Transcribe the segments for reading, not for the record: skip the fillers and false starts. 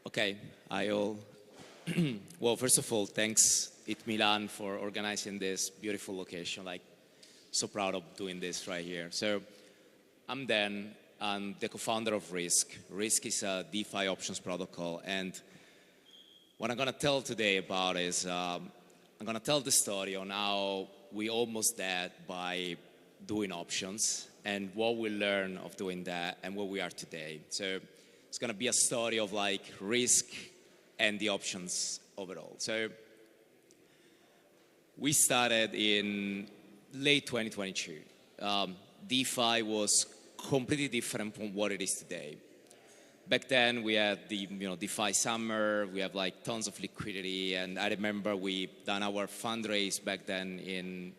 Okay, I all. Well, first of all, thanks ETHMilan for organizing this beautiful location. Like, so proud of doing this right here. So, I'm Dan. I'm the co-founder of Rysk. Rysk is a DeFi options protocol, and what I'm gonna tell today about is I'm gonna tell the story on how we almost dead by doing options and what we learned of doing that and where we are today. So it's gonna be a story of like Rysk and the options overall. So we started in late 2022. DeFi was completely different from what it is today. Back then we had the DeFi summer, we have like tons of liquidity, and I remember we done our fundraise back then in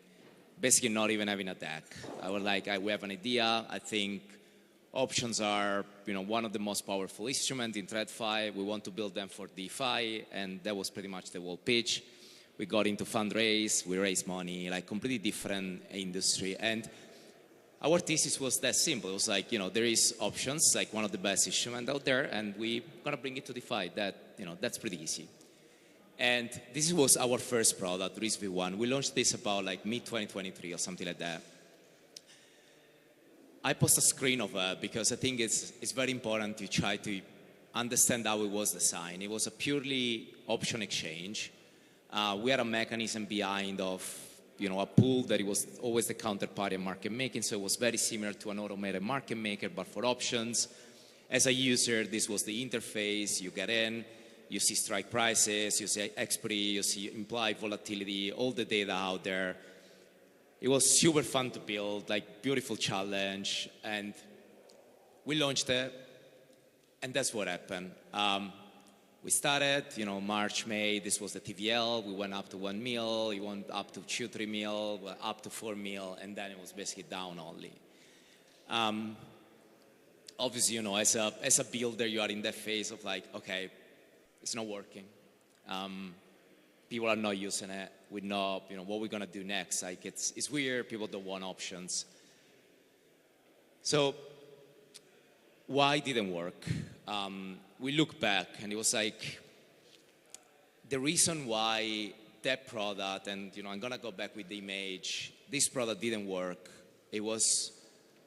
basically not even having a deck. I was like, we have an idea. I think options are one of the most powerful instruments in TradFi. We want to build them for DeFi, and that was pretty much the whole pitch. We got into fundraise, we raised money, like completely different industry. And our thesis was that simple. It was like, there is options, like one of the best instruments out there, and we're gonna bring it to DeFi. That's pretty easy. And this was our first product, Rysk V1. We launched this about like mid-2023 or something like that. I post a screen of it because I think it's very important to try to understand how it was designed. It was a purely option exchange. We had a mechanism behind of a pool that it was always the counterparty and market making, so it was very similar to an automated market maker, but for options. As a user, this was the interface. You get in, you see strike prices, you see expiry, you see implied volatility, all the data out there. It was super fun to build, like beautiful challenge, and we launched it, and that's what happened. We started, March, May, this was the TVL, we went up to 1 mil, we went up to 2-3 mil, up to 4 mil, and then it was basically down only. Obviously, as a builder, you are in that phase of like, okay, it's not working. People are not using it. We know, what we're gonna do next. Like, it's weird, people don't want options. So, why it didn't work? We look back and it was like, the reason why that product, and I'm gonna go back with the image, this product didn't work. It was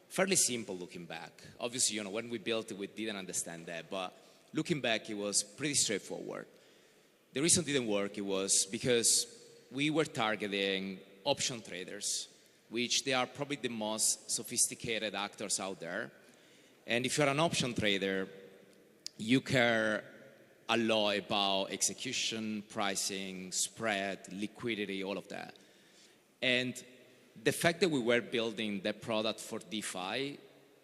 fairly simple looking back. Obviously, when we built it, we didn't understand that, but looking back, it was pretty straightforward. The reason it didn't work, it was because we were targeting option traders, which they are probably the most sophisticated actors out there. And if you're an option trader, you care a lot about execution, pricing, spread, liquidity, all of that. And the fact that we were building that product for DeFi,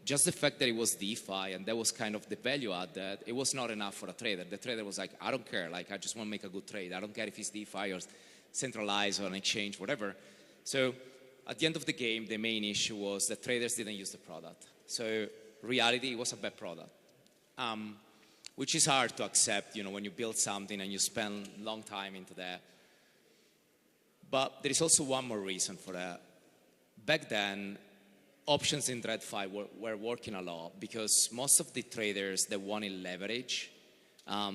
just the fact that it was DeFi and that was kind of the value add, that it was not enough for a trader. The trader was like, I don't care, like I just want to make a good trade. I don't care if it's DeFi or centralized or an exchange, whatever. So at the end of the game, the main issue was that traders didn't use the product. So reality, it was a bad product. Which is hard to accept, when you build something and you spend a long time into that. But there is also one more reason for that. Back then, options in TradFi were working a lot because most of the traders, they wanted leverage.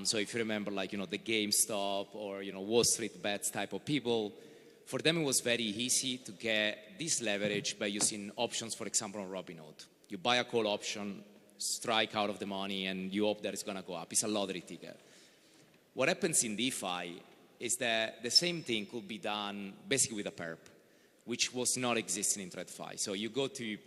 So if you remember, like, the GameStop or, Wall Street Bets type of people, for them it was very easy to get this leverage by using options, for example, on Robinhood. You buy a call option, strike out of the money, and you hope that it's gonna go up. It's a lottery ticket. What happens in DeFi is that the same thing could be done basically with a perp, which was not existing in TradFi. So you go to,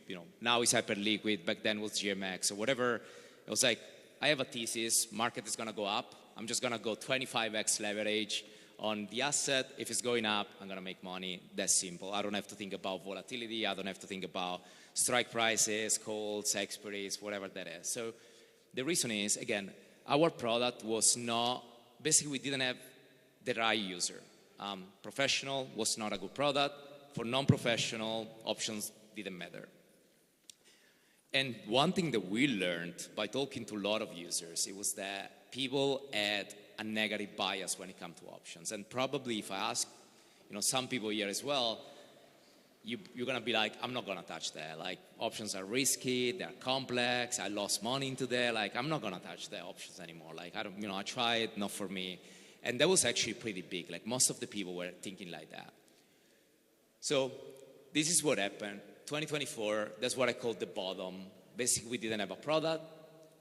now it's hyperliquid, back then was GMX or whatever. It was like, I have a thesis, market is gonna go up. I'm just gonna go 25x leverage on the asset. If it's going up, I'm gonna make money. That's simple. I don't have to think about volatility. I don't have to think about strike prices, calls, expiries, whatever that is. So the reason is, again, our product was not, basically we didn't have the right user. Professional was not a good product. For non-professional, options didn't matter. And one thing that we learned by talking to a lot of users, it was that people had a negative bias when it comes to options. And probably if I ask, some people here as well, you're gonna be like, I'm not gonna touch that. Like, options are risky, they're complex, I lost money into there. Like, I'm not gonna touch the options anymore. Like, I don't, I tried, not for me. And that was actually pretty big. Like, most of the people were thinking like that. So this is what happened. 2024, that's what I call the bottom. Basically, we didn't have a product,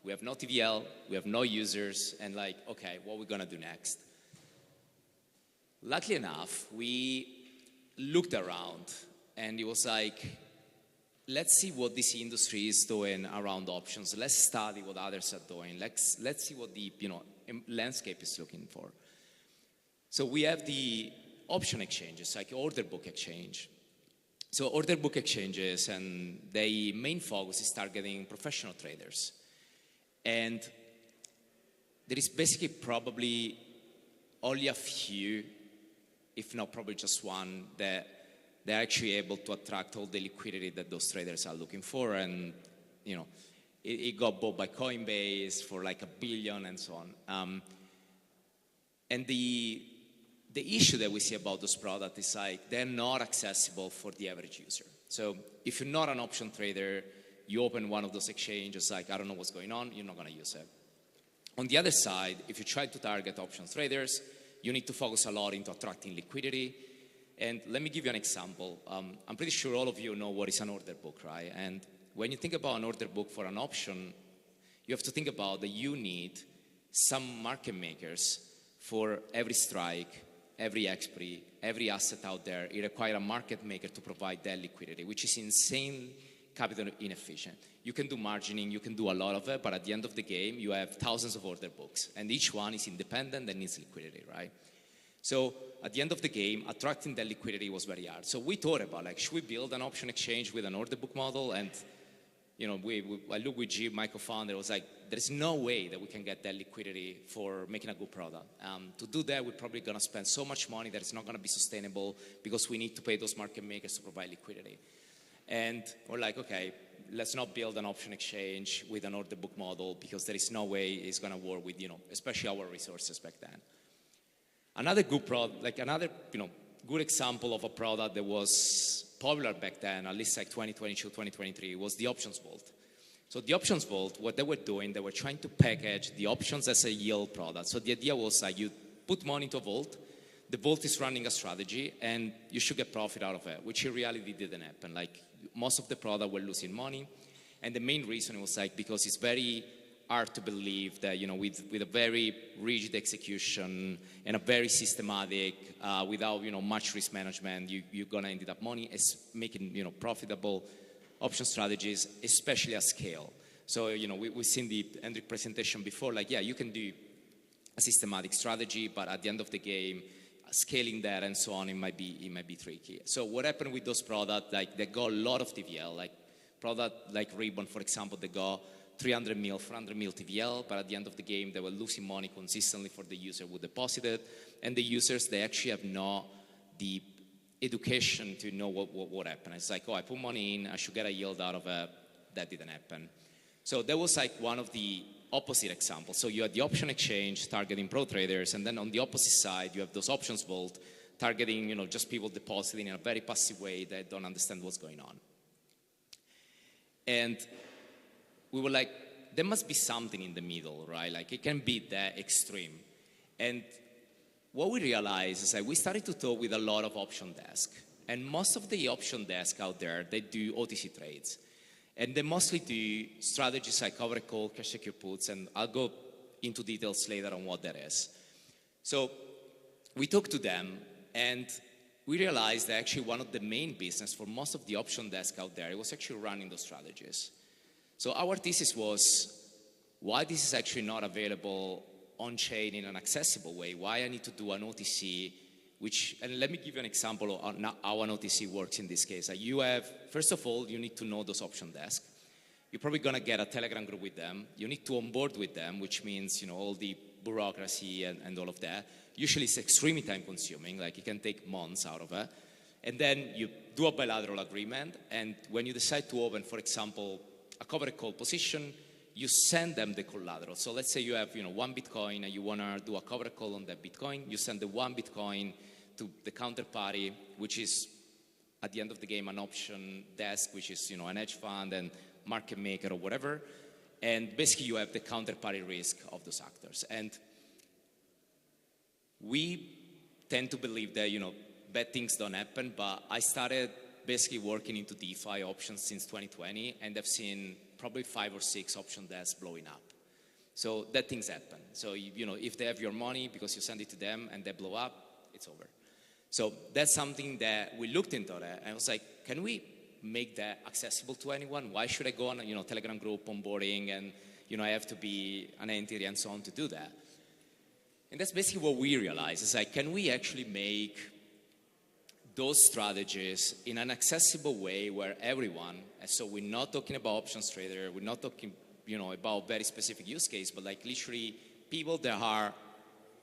we have no TVL, we have no users, and like, okay, what are we gonna do next? Luckily enough, we looked around, and it was like, let's see what this industry is doing around options. Let's study what others are doing. Let's see what the landscape is looking for. So we have the option exchanges, like order book exchange. So order book exchanges, and their main focus is targeting professional traders. And there is basically probably only a few, if not probably just one, that they're actually able to attract all the liquidity that those traders are looking for. And, it got bought by Coinbase for like $1 billion and so on. And the issue that we see about those products is like they're not accessible for the average user. So if you're not an option trader, you open one of those exchanges, like, I don't know what's going on, you're not gonna use it. On the other side, if you try to target options traders, you need to focus a lot into attracting liquidity. And let me give you an example. I'm pretty sure all of you know what is an order book, right? And when you think about an order book for an option, you have to think about that you need some market makers for every strike, every expiry, every asset out there. It requires a market maker to provide that liquidity, which is insane capital inefficient. You can do margining, you can do a lot of it, but at the end of the game, you have thousands of order books, and each one is independent and needs liquidity, right? So at the end of the game, attracting that liquidity was very hard. So we thought about, like, should we build an option exchange with an order book model? And I looked with G, my co-founder, was like, there's no way that we can get that liquidity for making a good product. To do that, we're probably gonna spend so much money that it's not gonna be sustainable because we need to pay those market makers to provide liquidity. And we're like, okay, let's not build an option exchange with an order book model because there is no way it's gonna work with, especially our resources back then. Another good product, like another, good example of a product that was popular back then, at least like 2022, 2023, was the options vault. So the options vault, what they were doing, they were trying to package the options as a yield product. So the idea was like you put money into a vault, the vault is running a strategy, and you should get profit out of it, which in reality didn't happen. Like most of the product were losing money, and the main reason was like because it's very hard to believe that with a very rigid execution and a very systematic, without much risk management, you're gonna end up making profitable option strategies, especially at scale. So we've seen the Hendrik presentation before. Like, yeah, you can do a systematic strategy, but at the end of the game, scaling that and so on, it might be tricky. So what happened with those products? Like they got a lot of TVL. Like product like Ribbon, for example, they got 300 mil, 400 mil TVL, but at the end of the game, they were losing money consistently for the user who deposited. And the users, they actually have not the education to know what happened. It's like, oh, I put money in, I should get a yield out of it. That didn't happen. So that was like one of the opposite examples. So you had the option exchange targeting pro traders, and then on the opposite side, you have those options vault targeting, just people depositing in a very passive way that don't understand what's going on. And we were like, there must be something in the middle, right? Like it can be that extreme. And what we realized is that we started to talk with a lot of option desks. And most of the option desks out there, they do OTC trades. And they mostly do strategies like covered call, cash secure puts, and I'll go into details later on what that is. So we talked to them, and we realized that actually one of the main business for most of the option desks out there, it was actually running those strategies. So our thesis was, why this is actually not available on-chain in an accessible way? Why I need to do an OTC, and let me give you an example of how an OTC works in this case. Like you have, first of all, you need to know those option desks. You're probably gonna get a Telegram group with them. You need to onboard with them, which means, all the bureaucracy and all of that. Usually it's extremely time consuming, like it can take months out of it. And then you do a bilateral agreement, and when you decide to open, for example, a covered call position, you send them the collateral. So let's say you have 1 Bitcoin and you want to do a covered call on that Bitcoin. You send the 1 Bitcoin to the counterparty, which is at the end of the game, an option desk, which is, an hedge fund and market maker or whatever. And basically, you have the counterparty risk of those actors. And we tend to believe that, bad things don't happen, but I started basically working into DeFi options since 2020, and I've seen probably 5 or 6 option desks blowing up. So that things happen. So, if they have your money because you send it to them and they blow up, it's over. So that's something that we looked into that, and I was like, can we make that accessible to anyone? Why should I go on, Telegram group onboarding and, I have to be an entity and so on to do that? And that's basically what we realized. It's like, can we actually make those strategies in an accessible way where everyone, and so we're not talking about options trader, we're not talking, about very specific use case, but like literally people that are,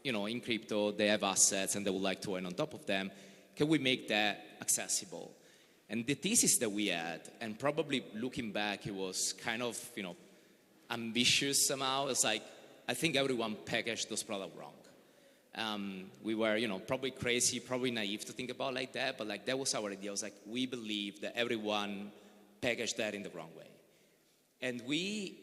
in crypto, they have assets and they would like to earn on top of them. Can we make that accessible? And the thesis that we had, and probably looking back, it was kind of, ambitious somehow. It's like, I think everyone packaged those products wrong. We were, probably crazy, probably naive to think about like that, but like that was our idea. It was like, we believe that everyone packaged that in the wrong way. And we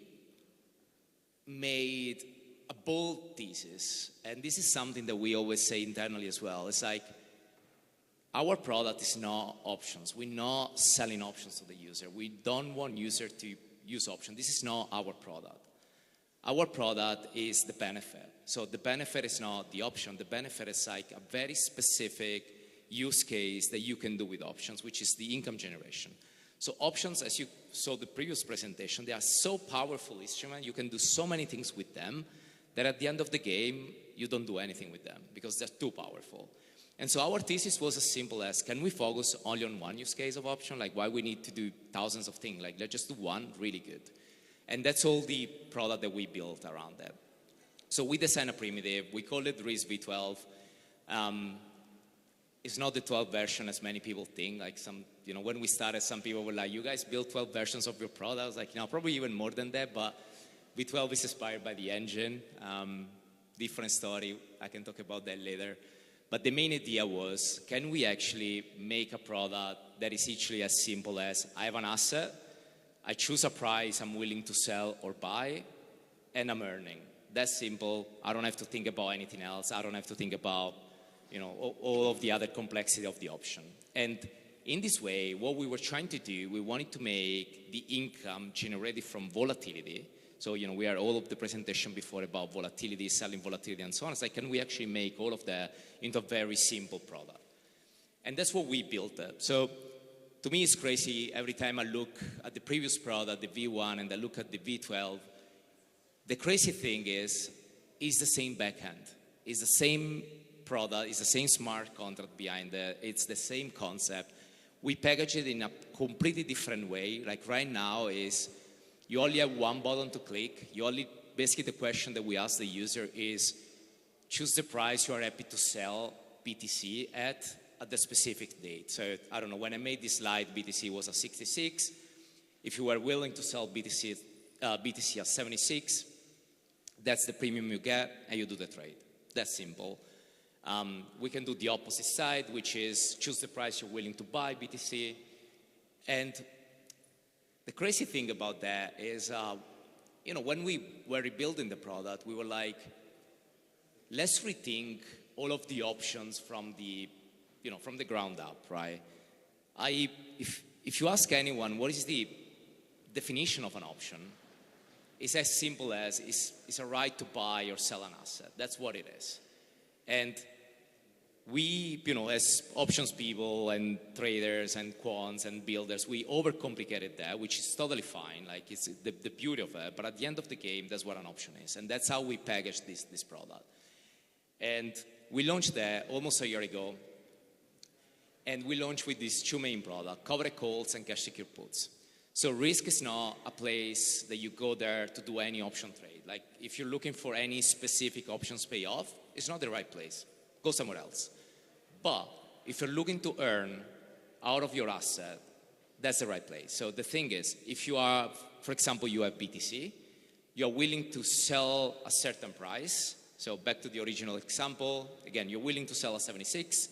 made a bold thesis, and this is something that we always say internally as well. It's like, our product is not options. We're not selling options to the user. We don't want user to use options. This is not our product. Our product is the benefit. So the benefit is not the option. The benefit is like a very specific use case that you can do with options, which is the income generation. So options, as you saw the previous presentation, they are so powerful instruments. You can do so many things with them that at the end of the game, you don't do anything with them because they're too powerful. And so our thesis was as simple as, can we focus only on one use case of option? Like, why we need to do thousands of things? Like, let's just do one really good. And that's all the product that we built around that. So we designed a primitive. We called it Rysk V12. It's not the 12th version as many people think. Like when we started, some people were like, you guys built 12 versions of your product. I was like, probably even more than that. But V12 is inspired by the engine. Different story. I can talk about that later. But the main idea was, can we actually make a product that is actually as simple as, I have an asset, I choose a price I'm willing to sell or buy, and I'm earning. That's simple. I don't have to think about anything else. I don't have to think about, all of the other complexity of the option. And in this way, what we were trying to do, we wanted to make the income generated from volatility. So, we had all of the presentation before about volatility, selling volatility, and so on. It's like, can we actually make all of that into a very simple product? And that's what we built up. So, to me, it's crazy. Every time I look at the previous product, the V1, and I look at the V12, the crazy thing is it's the same backend. It's the same product. It's the same smart contract behind it. It's the same concept. We package it in a completely different way. Like right now is, you only have one button to click. Basically the question that we ask the user is, choose the price you are happy to sell BTC at the specific date. So I don't know, when I made this slide, BTC was at 66. If you were willing to sell BTC at 76, that's the premium you get, and you do the trade. That's simple. We can do the opposite side, which is choose the price you're willing to buy BTC. And the crazy thing about that is, when we were rebuilding the product, we were like, let's rethink all of the options from the ground up, right? If you ask anyone, what is the definition of an option? It's as simple as it's a right to buy or sell an asset. That's what it is. And we, as options people and traders and quants and builders, we overcomplicated that, which is totally fine. Like, it's the beauty of it. But at the end of the game, that's what an option is. And that's how we packaged this product. And we launched that almost a year ago. And we launched with these two main products, covered calls and cash secure puts. So Rysk is not a place that you go there to do any option trade. Like, if you're looking for any specific options payoff, it's not the right place. Go somewhere else. But if you're looking to earn out of your asset, that's the right place. So the thing is, if you are, for example, you have BTC, you're willing to sell a certain price. So back to the original example, again, you're willing to sell at 76.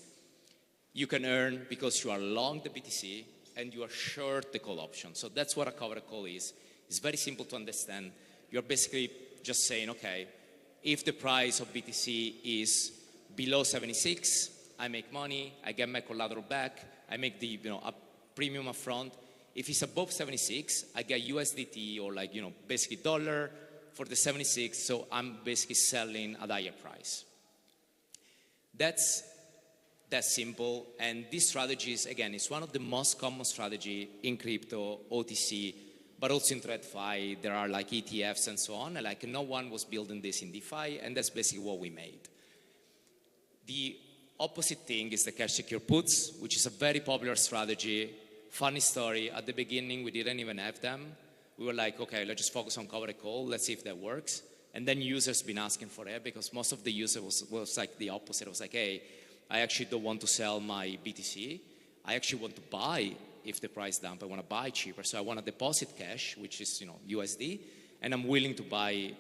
you can earn because you are long the BTC and you are short the call option. So that's what a covered call is. It's very simple to understand. You're basically just saying, okay, if the price of BTC is below 76, I make money, I get my collateral back, I make the a premium upfront. If it's above 76, I get USDT or basically dollar for the 76, so I'm basically selling at a higher price. That's simple, and this strategy is, again, it's one of the most common strategy in crypto, OTC, but also in TradFi. There are ETFs and so on, and no one was building this in DeFi, and that's basically what we made. The opposite thing is the cash secure puts, which is a very popular strategy. Funny story, at the beginning we didn't even have them. We were like, okay, let's just focus on covered call, let's see if that works. And then users been asking for it because most of the users was the opposite. It was like, hey, I actually don't want to sell my BTC. I actually want to buy if the price dump. I want to buy cheaper. So I want to deposit cash, which is USD, and I'm willing to buy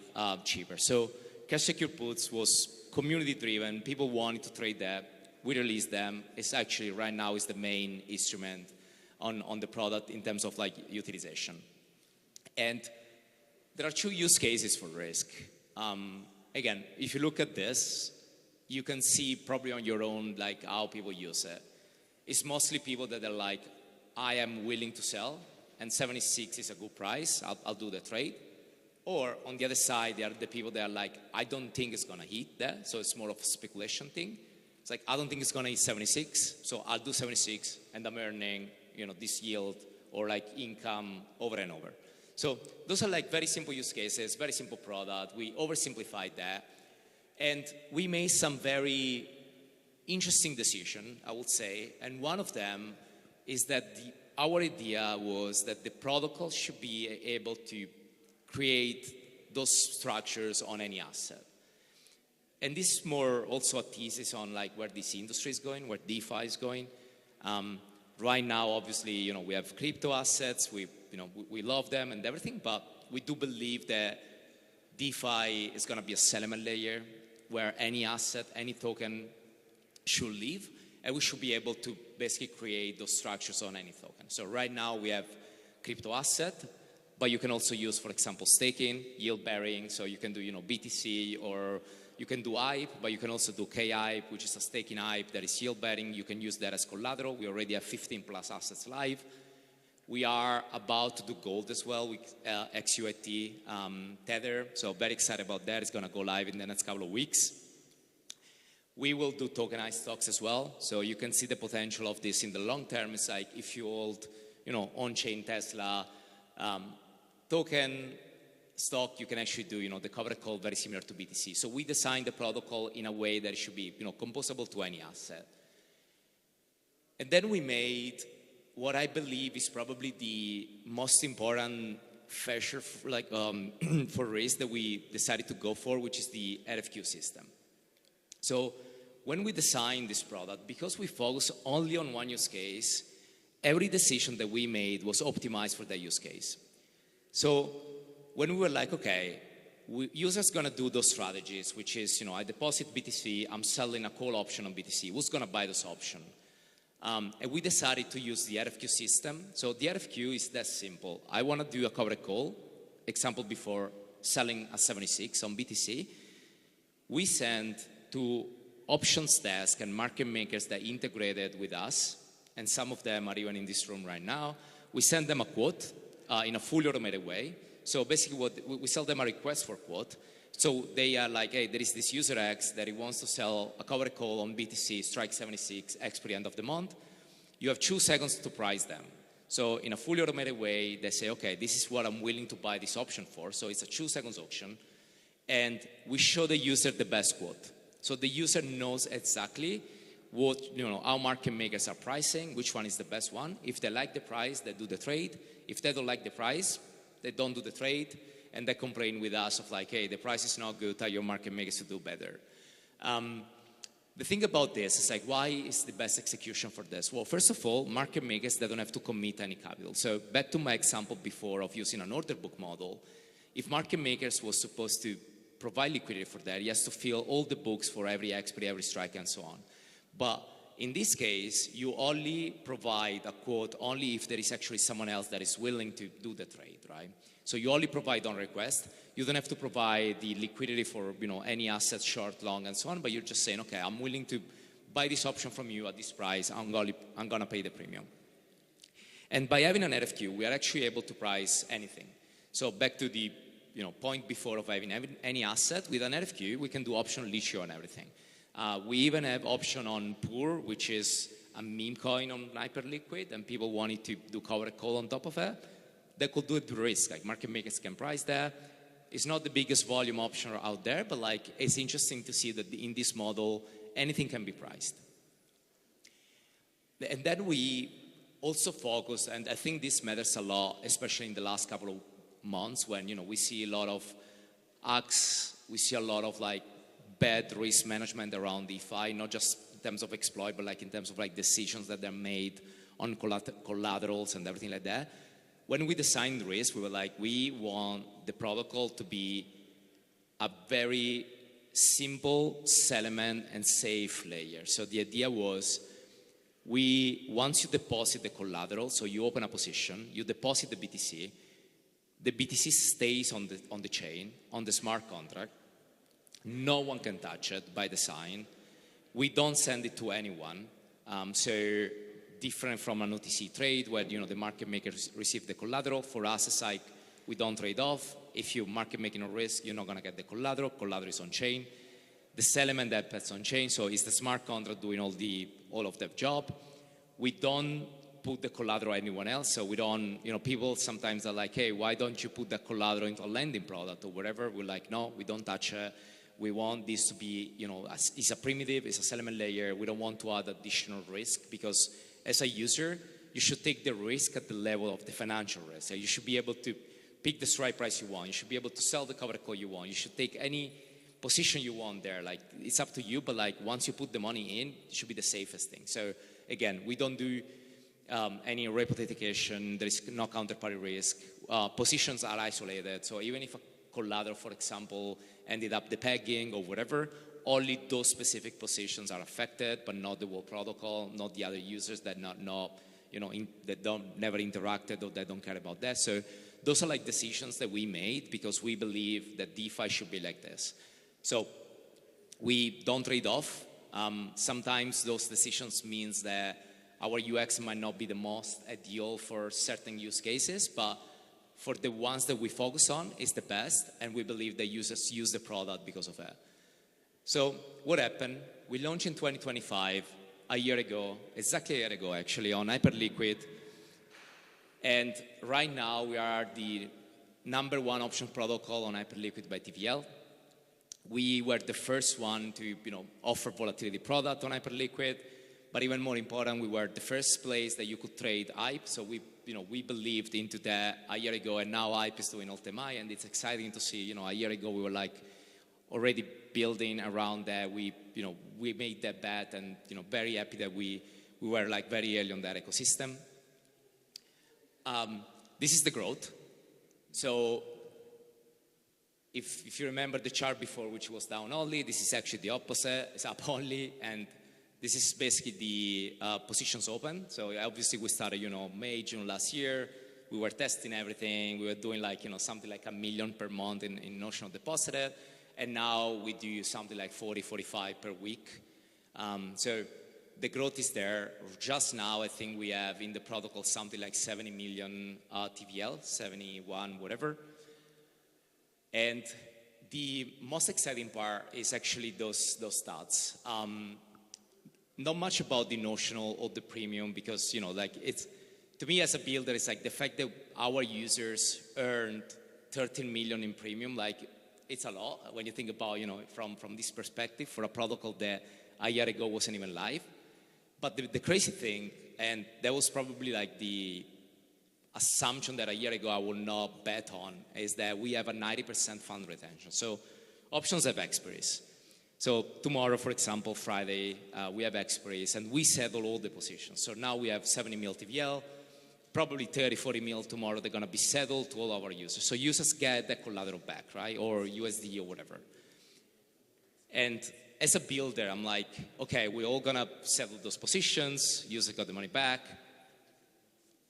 cheaper. So cash secure puts was community driven. People wanted to trade that. We released them. It's actually right now is the main instrument on the product in terms of utilization. And there are two use cases for Rysk. Again, if you look at this, you can see probably on your own how people use it. It's mostly people that are like, I am willing to sell, and 76 is a good price, I'll do the trade. Or on the other side, there are the people that are like, I don't think it's gonna hit that, so it's more of a speculation thing. It's like, I don't think it's gonna hit 76, so I'll do 76, and I'm earning this yield or income over and over. So those are very simple use cases, very simple product. We oversimplified that. And we made some very interesting decisions, I would say. And one of them is that our idea was that the protocol should be able to create those structures on any asset. And this is more also a thesis on where this industry is going, where DeFi is going. Right now, obviously, we have crypto assets. We love them and everything, but we do believe that DeFi is going to be a settlement layer where any asset, any token should live, and we should be able to basically create those structures on any token. So right now we have crypto asset, but you can also use, for example, staking, yield bearing. So you can do, BTC, or you can do HYPE, but you can also do KHYPE, which is a staking HYPE that is yield bearing. You can use that as collateral. We already have 15 plus assets live. We are about to do gold as well with XUIT Tether. So very excited about that. It's going to go live in the next couple of weeks. We will do tokenized stocks as well. So you can see the potential of this in the long term. It's like if you hold, on-chain Tesla token stock, you can actually do, the covered call very similar to BTC. So we designed the protocol in a way that it should be, composable to any asset. And then we made what I believe is probably the most important feature for Rysk that we decided to go for, which is the RFQ system. So when we designed this product, because we focus only on one use case, every decision that we made was optimized for that use case. So when we were like, okay, users gonna do those strategies, which is, I deposit BTC, I'm selling a call option on BTC, who's gonna buy this option? And we decided to use the RFQ system. So the RFQ is that simple. I wanna do a covered call, example before selling a 76 on BTC. We send to options desk and market makers that integrated with us, and some of them are even in this room right now. We send them a quote in a fully automated way. So basically we sell them a request for quote. So they are like, hey, there is this user X that he wants to sell a covered call on BTC, strike 76, expiry end of the month. You have 2 seconds to price them. So in a fully automated way, they say, okay, this is what I'm willing to buy this option for. So it's a 2 seconds auction. And we show the user the best quote. So the user knows exactly what, how market makers are pricing, which one is the best one. If they like the price, they do the trade. If they don't like the price, they don't do the trade, and they complain with us of like, hey, the price is not good, tell your market makers to do better. The thing about this is like, why is the best execution for this? Well, first of all, market makers, they don't have to commit any capital. So back to my example before of using an order book model, if market makers was supposed to provide liquidity for that, he has to fill all the books for every expiry, every strike, and so on. But in this case, you only provide a quote only if there is actually someone else that is willing to do the trade, right? So you only provide on request. You don't have to provide the liquidity for any asset, short, long, and so on, but you're just saying, okay, I'm willing to buy this option from you at this price. I'm gonna pay the premium. And by having an RFQ, we are actually able to price anything. So back to the point before of having any asset, with an RFQ, we can do optional issue on everything. We even have option on Pure, which is a meme coin on Hyperliquid, and people wanted to do covered call on top of it. They could do it with Rysk, like market makers can price that. It's not the biggest volume option out there, but like it's interesting to see that in this model, anything can be priced. And then we also focus, and I think this matters a lot, especially in the last couple of months when we see a lot of hacks, we see a lot of like bad risk management around DeFi, not just in terms of exploit, but like in terms of like decisions that are made on collaterals and everything like that. When we designed Rysk, we were like, we want the protocol to be a very simple settlement and safe layer. So the idea was, once you deposit the collateral, so you open a position, you deposit the BTC stays on the chain, on the smart contract. No one can touch it by design. We don't send it to anyone. So different from an OTC trade where the market makers receive the collateral. For us, it's like we don't trade off. If you market making a risk, you're not going to get the collateral. Collateral is on chain. The settlement happens on chain, so it's the smart contract doing all of that job. We don't put the collateral anyone else, so we don't. People sometimes are like, hey, why don't you put the collateral into a lending product or whatever? We're like, no, we don't touch it. We want this to be, it's a primitive, it's a settlement layer. We don't want to add additional risk because as a user, you should take the risk at the level of the financial risk. So you should be able to pick the strike price you want. You should be able to sell the covered call you want. You should take any position you want there. Like, it's up to you, but like once you put the money in, it should be the safest thing. So again, we don't do any replication. There is no counterparty risk. Positions are isolated. So even if a collateral, for example, ended up depegging or whatever, only those specific positions are affected, but not the whole protocol, not the other users that that never interacted or that don't care about that. So those are like decisions that we made because we believe that DeFi should be like this. So we don't trade off. Sometimes those decisions means that our UX might not be the most ideal for certain use cases, but for the ones that we focus on, it's the best, and we believe that users use the product because of that. So what happened? We launched in 2025, a year ago, exactly a year ago actually, on Hyperliquid. And right now we are the #1 option protocol on Hyperliquid by TVL. We were the first one to offer volatility product on Hyperliquid, but even more important, we were the first place that you could trade HYPE. So we believed into that a year ago, and now HYPE is doing all-time high, and it's exciting to see. A year ago we were like already building around that. We made that bet, and very happy that we were like very early on that ecosystem. This is the growth. So if you remember the chart before, which was down only, this is actually the opposite. It's up only, and this is basically the positions open. So obviously we started, May, June last year. We were testing everything. We were doing like, something like 1 million per month in notional deposited. And now we do something like 40, 45 per week. So the growth is there. Just now, I think we have in the protocol something like 70 million TVL, 71, whatever. And the most exciting part is actually those stats. Not much about the notional or the premium because, it's, to me as a builder, it's like the fact that our users earned 13 million in premium, like it's a lot when you think about, from this perspective for a protocol that a year ago wasn't even live. But the crazy thing, and that was probably like the assumption that a year ago I would not bet on, is that we have a 90% fund retention. So options have expiries. So tomorrow, for example, Friday, we have expiries, and we settle all the positions. So now we have 70 mil TVL, probably 30, 40 mil tomorrow. They're going to be settled to all our users. So users get that collateral back, right? Or USD or whatever. And as a builder, I'm like, okay, we're all gonna settle those positions, user got the money back.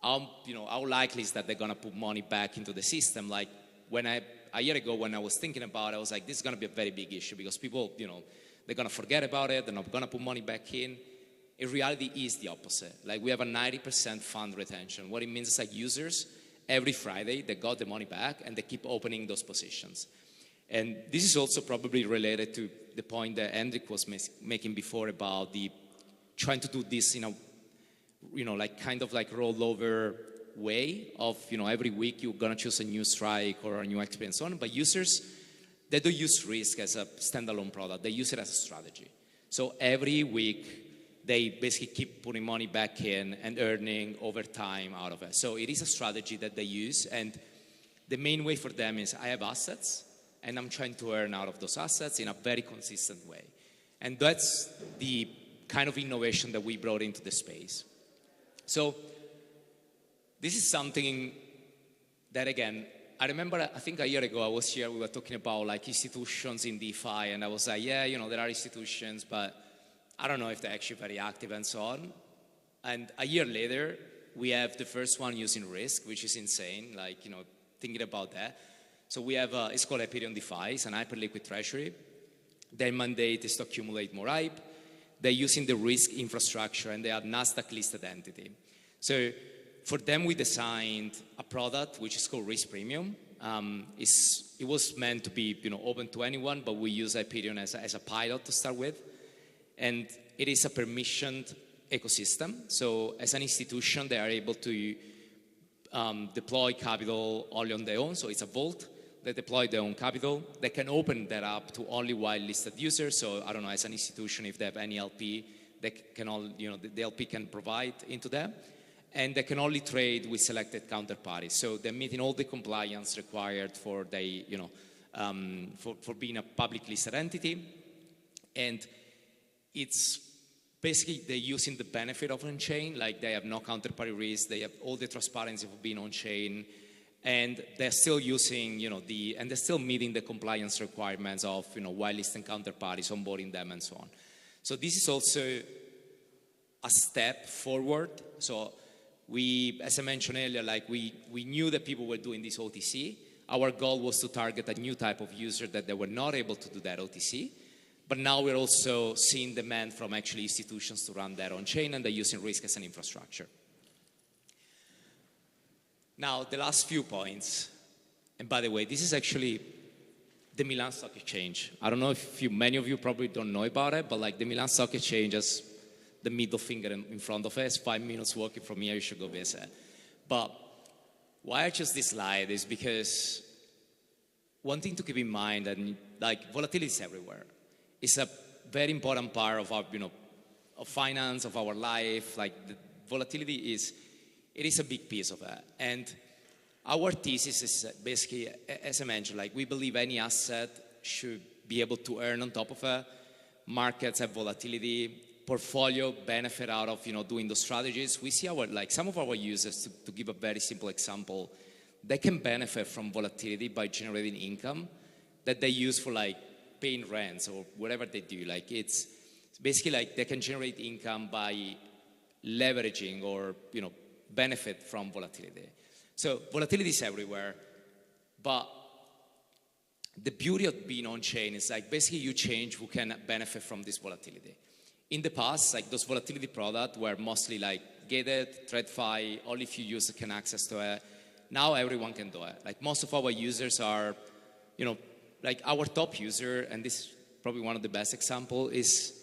How likely is that they're gonna put money back into the system? Like a year ago when I was thinking about it, I was like, this is gonna be a very big issue because people, they're gonna forget about it, they're not gonna put money back in. In reality, is the opposite. Like we have a 90% fund retention. What it means is like users, every Friday, they got the money back and they keep opening those positions. And this is also probably related to the point that Hendrik was making before about the trying to do this in a, like kind of like rollover way of, every week you're gonna choose a new strike or a new experience on. But users, they don't use Rysk as a standalone product. They use it as a strategy. So every week, they basically keep putting money back in and earning over time out of it. So it is a strategy that they use. And the main way for them is I have assets, and I'm trying to earn out of those assets in a very consistent way. And that's the kind of innovation that we brought into the space. So this is something that, again, I remember, I think a year ago I was here, we were talking about like institutions in DeFi, and I was like, yeah, there are institutions, but I don't know if they're actually very active and so on. And a year later, we have the first one using Rysk, which is insane, like, thinking about that. So we have, it's called Ethereum DeFi, it's an hyperliquid treasury. Their mandate is to accumulate more hype. They're using the Rysk infrastructure, and they are Nasdaq listed entity. So for them, we designed a product which is called Rysk Premium. It was meant to be open to anyone, but we use Ethereum as a pilot to start with. And it is a permissioned ecosystem. So as an institution, they are able to deploy capital only on their own. So it's a vault. They deploy their own capital. They can open that up to only whitelisted users. So I don't know, as an institution, if they have any LP, they can all, the LP can provide into them. And they can only trade with selected counterparties. So they're meeting all the compliance required for for being a public listed entity. And it's basically they're using the benefit of on-chain, like they have no counterparty risk, they have all the transparency of being on-chain, and they're still using, and they're still meeting the compliance requirements of, whitelisting counterparties, onboarding them, and so on. So this is also a step forward. So we, as I mentioned earlier, like we knew that people were doing this OTC. Our goal was to target a new type of user that they were not able to do that OTC. But now we're also seeing demand from actually institutions to run their own chain, and they're using Rysk as an infrastructure. Now, the last few points, and by the way, this is actually the Milan Stock Exchange. I don't know if many of you probably don't know about it, but like the Milan Stock Exchange has the middle finger in front of it. It's 5 minutes walking from here, you should go visit. But why I chose this slide is because one thing to keep in mind, and like volatility is everywhere. It's a very important part of our, of finance, of our life. Like the volatility is a big piece of it. And our thesis is basically, as I mentioned, like we believe any asset should be able to earn on top of it. Markets have volatility. Portfolio benefit out of, doing those strategies. We see some of our users, to give a very simple example, they can benefit from volatility by generating income that they use for paying rents or whatever they do. Like it's basically like they can generate income by leveraging or benefit from volatility. So volatility is everywhere, but the beauty of being on chain is like basically you change who can benefit from this volatility. In the past, like those volatility products were mostly like gated, TradFi, only few users can access to it. Now everyone can do it. Like most of our users are, like our top user, and this is probably one of the best examples, is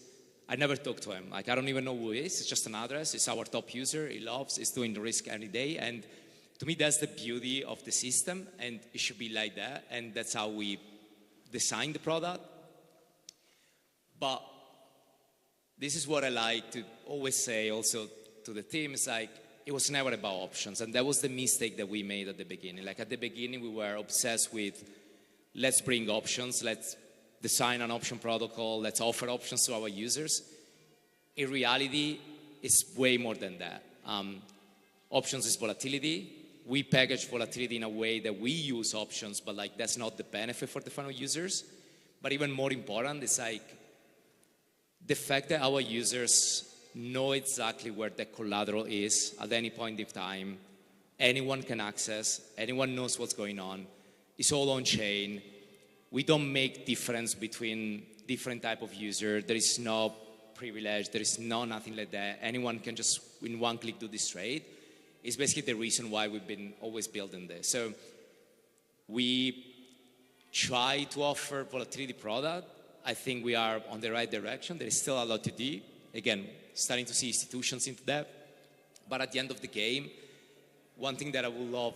I never talk to him. Like I don't even know who he is. It's just an address. It's our top user. He loves, he's doing the Rysk every day. And to me, that's the beauty of the system, and it should be like that. And that's how we design the product. But this is what I like to always say also to the team. It's like, it was never about options. And that was the mistake that we made at the beginning. Like at the beginning, we were obsessed with, let's bring options, let's design an option protocol, let's offer options to our users. In reality, it's way more than that. Options is volatility. We package volatility in a way that we use options, but like that's not the benefit for the final users. But even more important, it's like the fact that our users know exactly where the collateral is at any point in time, anyone can access, anyone knows what's going on, it's all on chain. We don't make difference between different type of user. There is no privilege, there is no nothing like that. Anyone can just in one click do this trade. It's basically the reason why we've been always building this. So we try to offer volatility product. I think we are on the right direction. There is still a lot to do. Again, starting to see institutions into that. But at the end of the game, one thing that I would love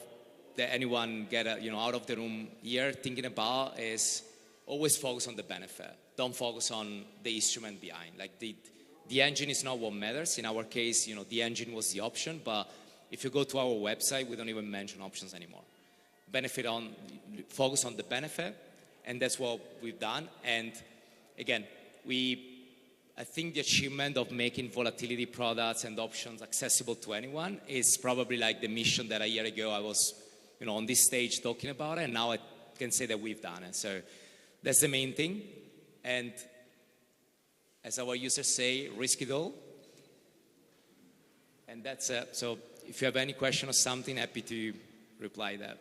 that anyone get out of the room here thinking about is always focus on the benefit. Don't focus on the instrument behind. Like the engine is not what matters. In our case, the engine was the option. But if you go to our website, we don't even mention options anymore. Focus on the benefit, and that's what we've done. And again, I think the achievement of making volatility products and options accessible to anyone is probably like the mission that a year ago I was, on this stage talking about it, and now I can say that we've done it. So that's the main thing. And as our users say, risk it all. And that's it. So if you have any question or something, happy to reply that.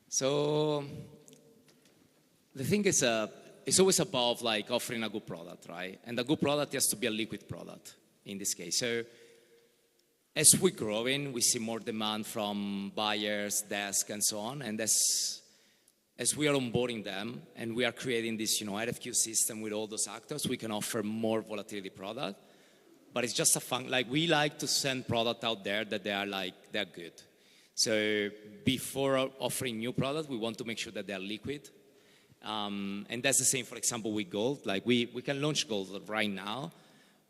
So the thing is, it's always about like offering a good product, right? And a good product has to be a liquid product in this case. So as we're growing, we see more demand from buyers, desk, and so on. And as we are onboarding them and we are creating this, RFQ system with all those actors, we can offer more volatility product. But it's just like we like to send product out there that they're good. So before offering new product, we want to make sure that they're liquid. And that's the same, for example, with gold. Like we can launch gold right now,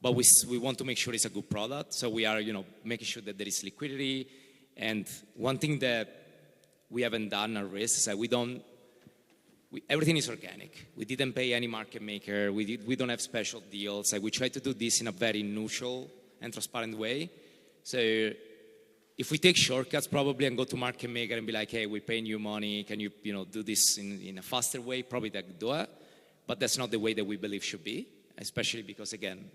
but we want to make sure it's a good product. So we are, making sure that there is liquidity. And one thing that we haven't done at Rysk is that everything is organic. We didn't pay any market maker. We don't have special deals. Like we try to do this in a very neutral and transparent way. So if we take shortcuts probably and go to market maker and be like, hey, we're paying you money, can you, do this in a faster way? Probably they could do it. But that's not the way that we believe should be, especially because, again,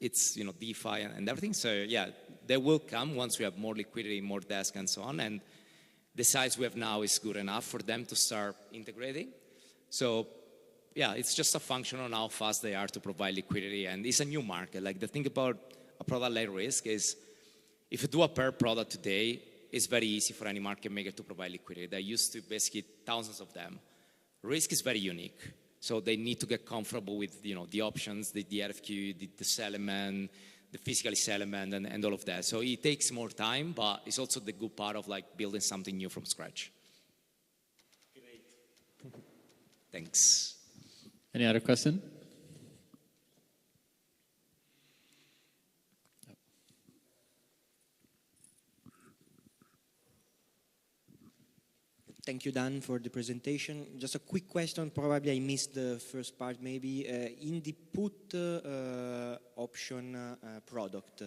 it's, DeFi and everything. So, yeah, they will come once we have more liquidity, more desk and so on. And the size we have now is good enough for them to start integrating. So, yeah, it's just a function on how fast they are to provide liquidity. And it's a new market. Like the thing about a product like Rysk is, if you do a pair product today, it's very easy for any market maker to provide liquidity. They're used to basically thousands of them. Rysk is very unique. So they need to get comfortable with the options, the RFQ, the settlement, the physical settlement, and all of that. So it takes more time, but it's also the good part of like building something new from scratch. Great. Thanks. Any other question? Thank you, Dan, for the presentation. Just a quick question. Probably I missed the first part, maybe. In the put option product,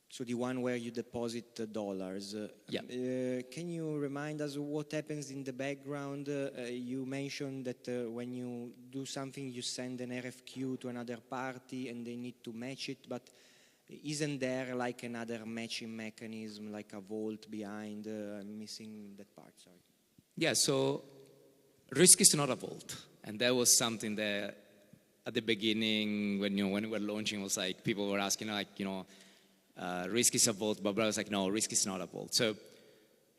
so the one where you deposit dollars, can you remind us what happens in the background? You mentioned that when you do something, you send an RFQ to another party and they need to match it, but isn't there like another matching mechanism, like a vault behind? I'm missing that part, sorry. Yeah, so Rysk is not a vault. And that was something that at the beginning, when we were launching, was like, people were asking, Rysk is a vault, but I was like, no, Rysk is not a vault. So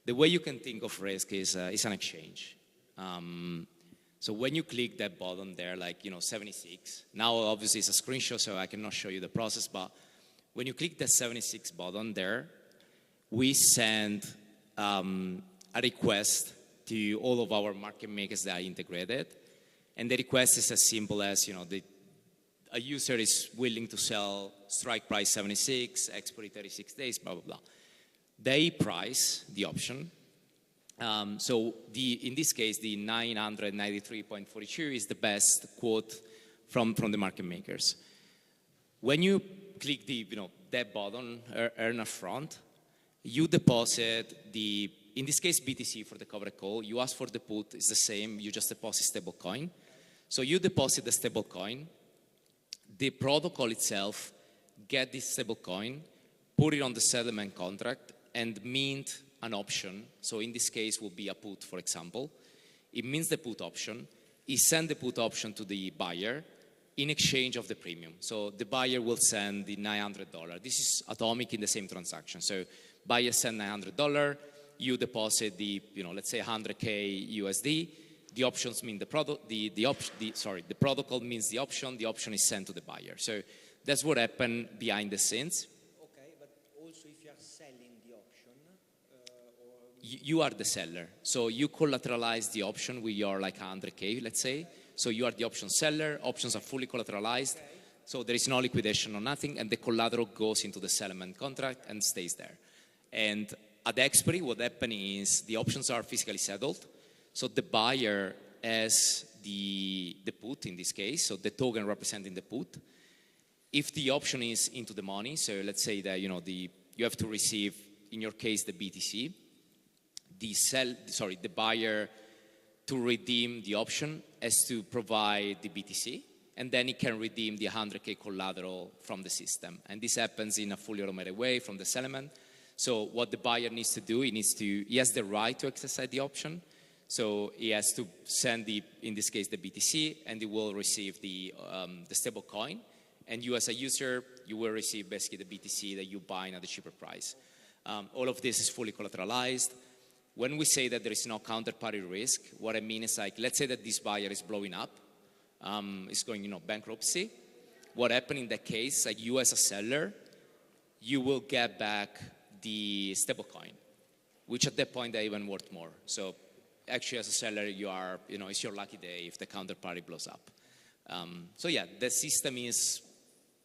the way you can think of Rysk is an exchange. So when you click that button there, 76, now obviously it's a screenshot, so I cannot show you the process, but when you click that 76 button there, we send a request to all of our market makers that are integrated. And the request is as simple as, a user is willing to sell strike price 76, expiry 36 days, blah, blah, blah. They price the option. So in this case, the 993.42 is the best quote from the market makers. When you click the that button, earn a front, you deposit the, in this case, BTC for the covered call. You ask for the put, it's the same, you just deposit stablecoin. So you deposit the stablecoin, the protocol itself get this stablecoin, put it on the settlement contract, and mint an option. So in this case will be a put, for example. It means the put option. It sends the put option to the buyer in exchange of the premium. So the buyer will send the $900. This is atomic in the same transaction. So buyer send $900, you deposit the, let's say 100K USD. The options mean the product, the protocol means the option is sent to the buyer. So that's what happened behind the scenes. Okay, but also if you are selling the option, you are the seller. So you collateralize the option with your like 100K, let's say. So you are the option seller, options are fully collateralized. Okay. So there is no liquidation or nothing, and the collateral goes into the settlement contract and stays there. And at the expiry, what happens is the options are physically settled. So the buyer has the put in this case, so the token representing the put. If the option is into the money, so let's say that you have to receive, in your case, the BTC, the buyer to redeem the option has to provide the BTC, and then it can redeem the 100K collateral from the system. And this happens in a fully automated way from the settlement. So what the buyer needs to do, he has the right to exercise the option. So he has to send in this case, the BTC, and he will receive the stable coin. And you as a user, you will receive basically the BTC that you buy at a cheaper price. All of this is fully collateralized. When we say that there is no counterparty risk, what I mean is like, let's say that this buyer is blowing up, is going, bankruptcy. What happened in that case, like you as a seller, you will get back the stablecoin, which at that point they even worth more. So actually as a seller, you are, it's your lucky day if the counterparty blows up. So yeah, the system is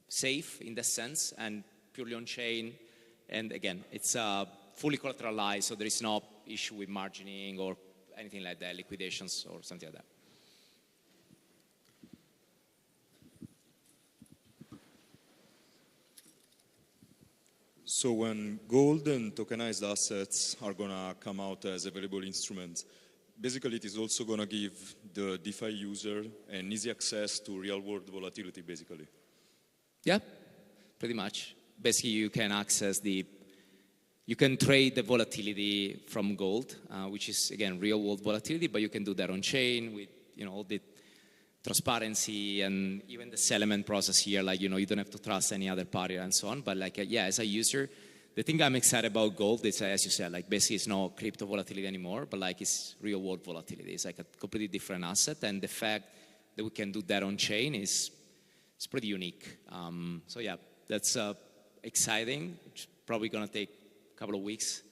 safe in that sense and purely on chain. And again, it's fully collateralized, so there is no issue with margining or anything like that, liquidations or something like that. So when gold and tokenized assets are going to come out as available instruments, basically it is also going to give the DeFi user an easy access to real-world volatility, basically. Yeah, pretty much. Basically, you can trade the volatility from gold, which is, again, real-world volatility, but you can do that on-chain with, all the transparency and even the settlement process here, like, you don't have to trust any other party and so on. But, like, yeah, as a user, the thing I'm excited about gold is, as you said, like, basically it's no crypto volatility anymore, but, like, it's real-world volatility. It's like a completely different asset, and the fact that we can do that on-chain is pretty unique. So, yeah, that's exciting. It's probably going to take a couple of weeks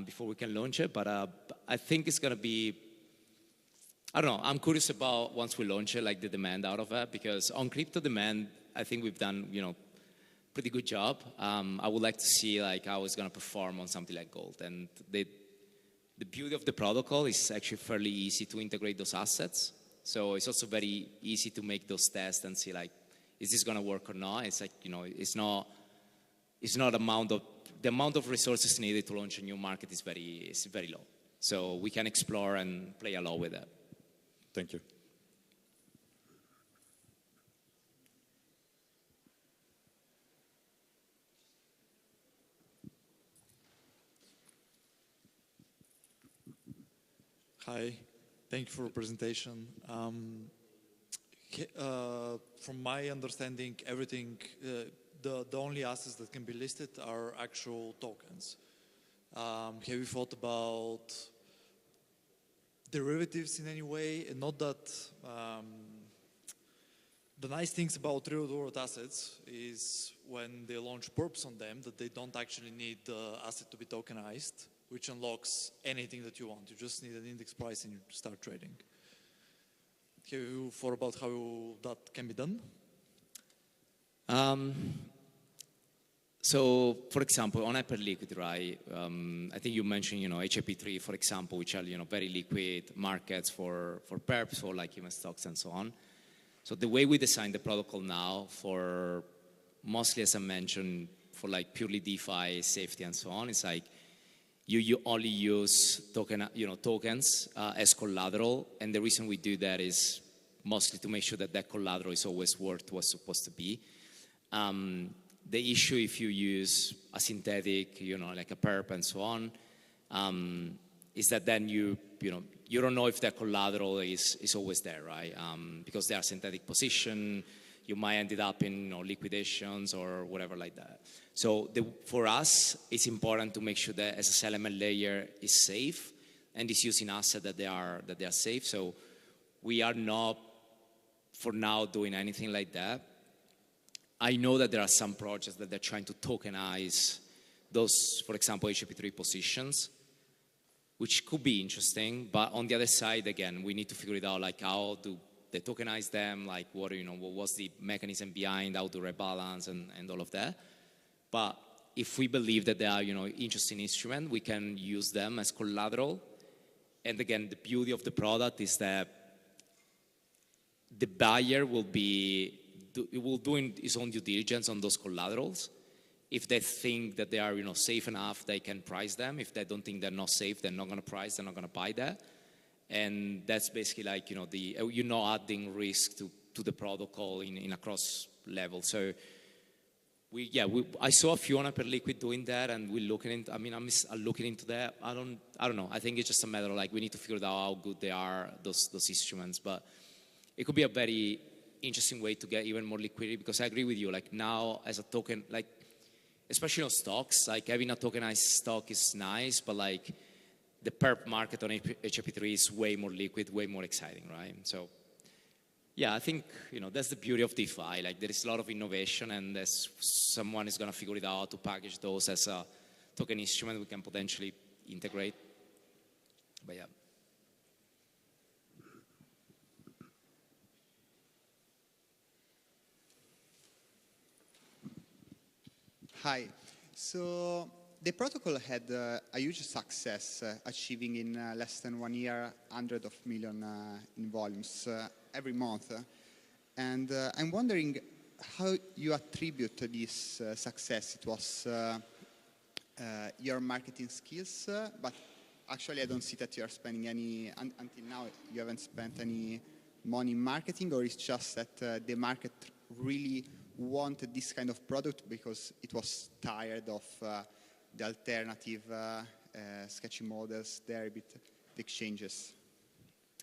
before we can launch it, but I think it's going to be, I don't know, I'm curious about once we launch it, like the demand out of it, because on crypto demand, I think we've done, pretty good job. I would like to see like how it's going to perform on something like gold. And the beauty of the protocol is actually fairly easy to integrate those assets. So it's also very easy to make those tests and see like, is this going to work or not? It's like, it's not the amount of resources needed to launch a new market is very low. So we can explore and play along with that. Thank you. Hi, thank you for the presentation. From my understanding, everything, the only assets that can be listed are actual tokens. Have you thought about derivatives in any way? And not that the nice things about real-world assets is when they launch perps on them, that they don't actually need the asset to be tokenized, which unlocks anything that you want. You just need an index price and you start trading. Have you thought about how that can be done? So, for example, on Hyperliquid, right? I think you mentioned, HIP3, for example, which are, very liquid markets for perps, for like even stocks and so on. So the way we design the protocol now for mostly, as I mentioned, for like purely DeFi, safety and so on, it's like you only use tokens as collateral. And the reason we do that is mostly to make sure that that collateral is always worth what's supposed to be. The issue if you use a synthetic, like a perp and so on, is that then you don't know if that collateral is always there, right? Because they are synthetic position, you might end up in liquidations or whatever like that. So for us, it's important to make sure that as a settlement layer is safe and is using assets that they are safe. So we are not, for now, doing anything like that. I know that there are some projects that they're trying to tokenize those, for example, HIP3 positions, which could be interesting. But on the other side, again, we need to figure it out, like how do they tokenize them, like what's the mechanism behind, how to rebalance and all of that. But if we believe that they are, interesting instrument, we can use them as collateral. And again, the beauty of the product is that the buyer will do his own due diligence on those collaterals. If they think that they are, safe enough, they can price them. If they don't think they're not safe, they're not going to price, they're not going to buy that. And that's basically like, adding risk to the protocol in a cross level. So I saw a few on Hyperliquid doing that, and we're looking into. I'm looking into that. I don't know. I think it's just a matter of like we need to figure out how good they are, those instruments. But it could be a very interesting way to get even more liquidity, because I agree with you. Like now, as a token, like especially on stocks, like having a tokenized stock is nice, but like the perp market on HIP3 is way more liquid, way more exciting, right? So, yeah, I think that's the beauty of DeFi. Like there is a lot of innovation, and there's someone is going to figure it out to package those as a token instrument we can potentially integrate. But yeah. Hi. So the protocol had a huge success, achieving in less than 1 year hundreds of million in volumes every month. And I'm wondering how you attribute this success. It was your marketing skills, but actually I don't see that you are spending any, until now you haven't spent any money in marketing, or it's just that the market really wanted this kind of product because it was tired of the alternative sketchy models, Deribit, the exchanges.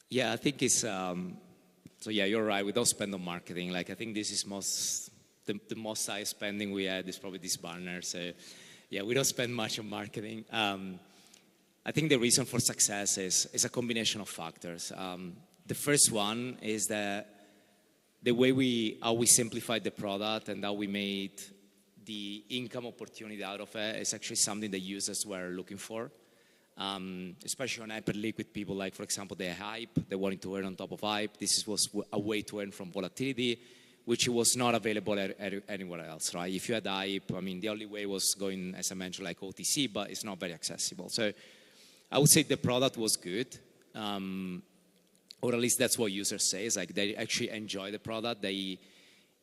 Yeah, I think it's, so yeah, you're right, we don't spend on marketing. Like I think this is the most high spending we had is probably this banner. So yeah, we don't spend much on marketing. I think the reason for success is a combination of factors. The first one is that the way how we simplified the product and how we made the income opportunity out of it is actually something the users were looking for. Especially on Hyperliquid, people like, for example, the hype, they wanted to earn on top of hype. This was a way to earn from volatility, which was not available anywhere else, right? If you had hype, the only way was going, as I mentioned, like OTC, but it's not very accessible. So I would say the product was good. Or at least that's what users say. It's like they actually enjoy the product.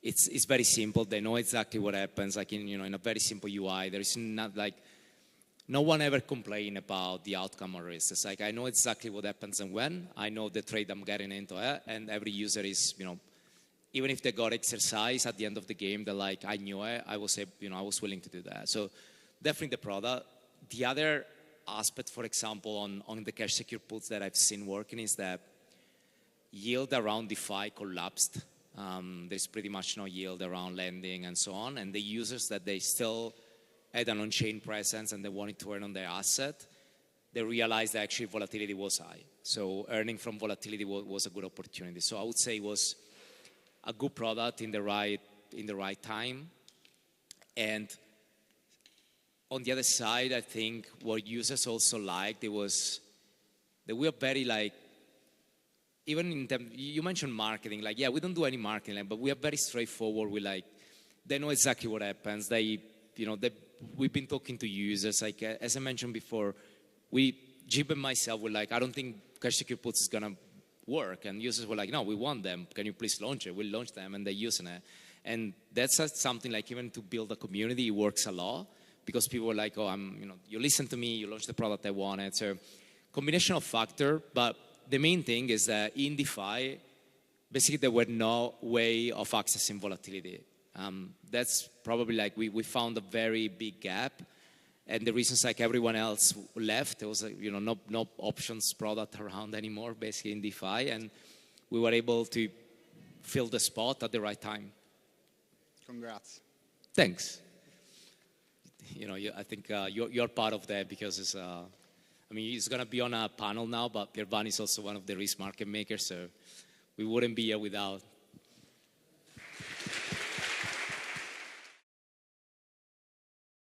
It's very simple. They know exactly what happens. Like in a very simple UI, there is not like no one ever complain about the outcome or risk. It's like I know exactly what happens and when. I know the trade I'm getting into it, and every user is even if they got exercise at the end of the game, they're like I knew it. I was I was willing to do that. So definitely the product. The other aspect, for example, on the cash secure puts that I've seen working is that yield around DeFi collapsed. There's pretty much no yield around lending and so on. And the users that they still had an on-chain presence and they wanted to earn on their asset, they realized that actually volatility was high. So earning from volatility was a good opportunity. So I would say it was a good product in the right time. And on the other side, I think what users also liked, it was that we are very like, even in terms, you mentioned marketing, like, yeah, we don't do any marketing, but we are very straightforward. We like, they know exactly what happens. They we've been talking to users. Like as I mentioned before, Jib and myself were like, I don't think cash secure puts is gonna work, and users were like, no, we want them. Can you please launch it? We'll launch them, and they're using it. And that's something like even to build a community, it works a lot because people are like, oh, you listen to me, you launch the product I wanted. So combination of factor, but the main thing is that in DeFi, basically there were no way of accessing volatility. That's probably like we found a very big gap. And the reasons like everyone else left, there was no options product around anymore, basically in DeFi, and we were able to fill the spot at the right time. Congrats. Thanks. I think you're part of that because it's. He's going to be on a panel now, but Piervan is also one of the Rysk market makers, so we wouldn't be here without